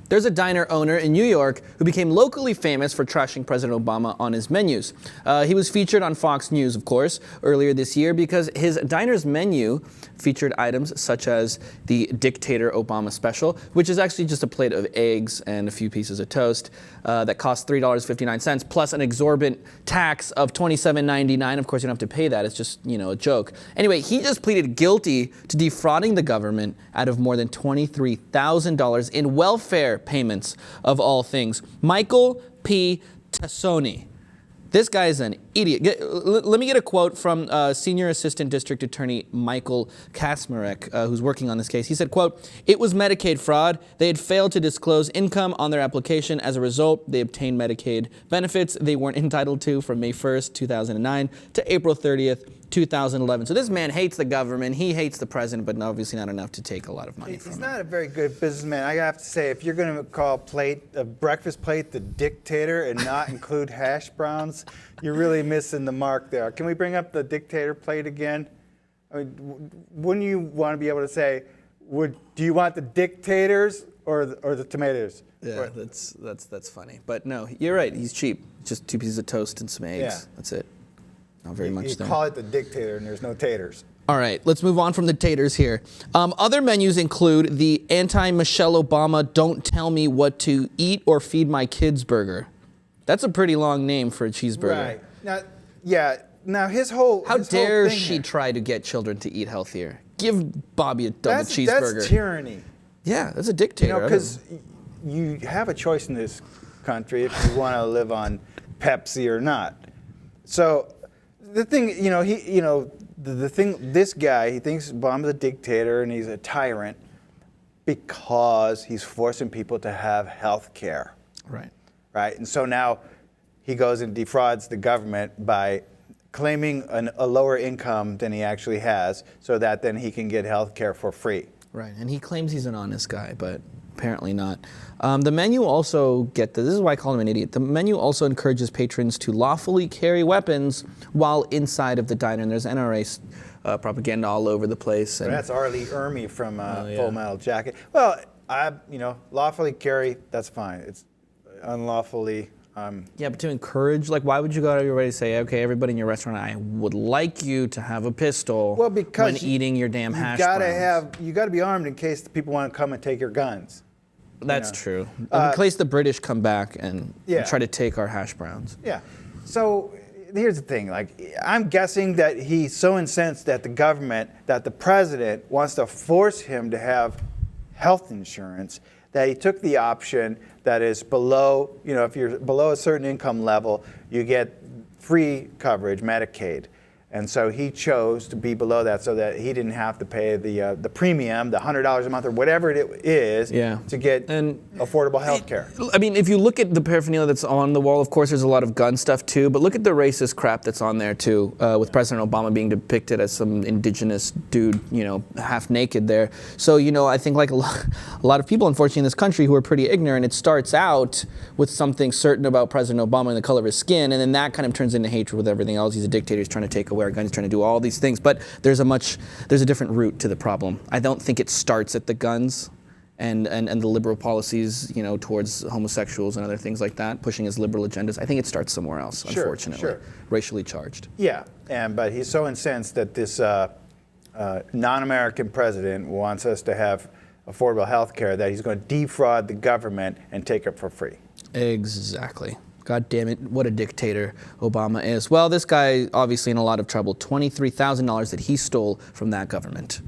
There's a diner owner in New York who became locally famous for trashing President Obama on his menus. He was featured on Fox News, of course, earlier this year because his diner's menu featured items such as the Dictator Obama special, which is actually just a plate of eggs and a few pieces of toast that cost $3.59 plus an exorbitant tax of $27.99. Of course, you don't have to pay that. It's just, a joke. Anyway, he just pleaded guilty to defrauding the government out of more than $23,000 in welfare payments, of all things. Michael P. Tassone. This guy is an idiot. Let me get a quote from Senior Assistant District Attorney Michael Kasmarek, who's working on this case. He said, quote, "It was Medicaid fraud. They had failed to disclose income on their application. As a result, they obtained Medicaid benefits they weren't entitled to from May 1st, 2009 to April 30th, 2011. So this man hates the government, he hates the president, but obviously not enough to take a lot of money from him. He's not a very good businessman. I have to say, if you're going to call a breakfast plate the Dictator and not include hash browns, you're really missing the mark there. Can we bring up the Dictator plate again? I mean, wouldn't you want to be able to say, do you want the dictators or the tomatoes? Yeah, that's funny. But no, you're right, he's cheap. Just 2 pieces of toast and some eggs. Yeah. That's it. Not very much there. You call it the Dictator and there's no taters. All right, let's move on from the taters here. Other menus include the anti-Michelle Obama "Don't Tell Me What to Eat or Feed My Kids" burger. That's a pretty long name for a cheeseburger. Right. Now his whole How dare she try to get children to eat healthier? Give Bobby a double cheeseburger. That's tyranny. Yeah, that's a dictator. Because you have a choice in this country if you want to live on Pepsi or not. So the thing, this guy, he thinks Obama's a dictator and he's a tyrant because he's forcing people to have health care. Right. Right. And so now he goes and defrauds the government by claiming a lower income than he actually has so that then he can get health care for free. Right. And he claims he's an honest guy, but apparently not. The menu also, this is why I call him an idiot. The menu also encourages patrons to lawfully carry weapons while inside of the diner. And there's NRA propaganda all over the place. And that's Arlie Ermy from Full Metal Jacket. Well, lawfully carry, that's fine. It's unlawfully. Yeah, but to encourage, why would you go out of your way to say, okay, everybody in your restaurant, I would like you to have a pistol when eating your damn hash browns. You got to be armed in case the people want to come and take your guns. That's true. In case the British come back and try to take our hash browns. Yeah. So here's the thing. I'm guessing that he's so incensed that the president wants to force him to have health insurance that he took the option that is below, if you're below a certain income level, you get free coverage, Medicaid. And so he chose to be below that so that he didn't have to pay the premium, the $100 a month or whatever it is to get affordable health care. I mean, if you look at the paraphernalia that's on the wall, of course, there's a lot of gun stuff too, but look at the racist crap that's on there too, with President Obama being depicted as some indigenous dude, half naked there. So, I think a lot of people, unfortunately, in this country who are pretty ignorant, it starts out with something certain about President Obama and the color of his skin, and then that kind of turns into hatred with everything else. He's a dictator, he's trying to take away our guns, trying to do all these things, but there's a different route to the problem. I don't think it starts at the guns and the liberal policies, towards homosexuals and other things like that, pushing his liberal agendas. I think it starts somewhere else, unfortunately, racially charged. Yeah, but he's so incensed that this non-American president wants us to have affordable health care that he's going to defraud the government and take it for free. Exactly. God damn it, what a dictator Obama is. Well, this guy obviously in a lot of trouble. $23,000 that he stole from that government.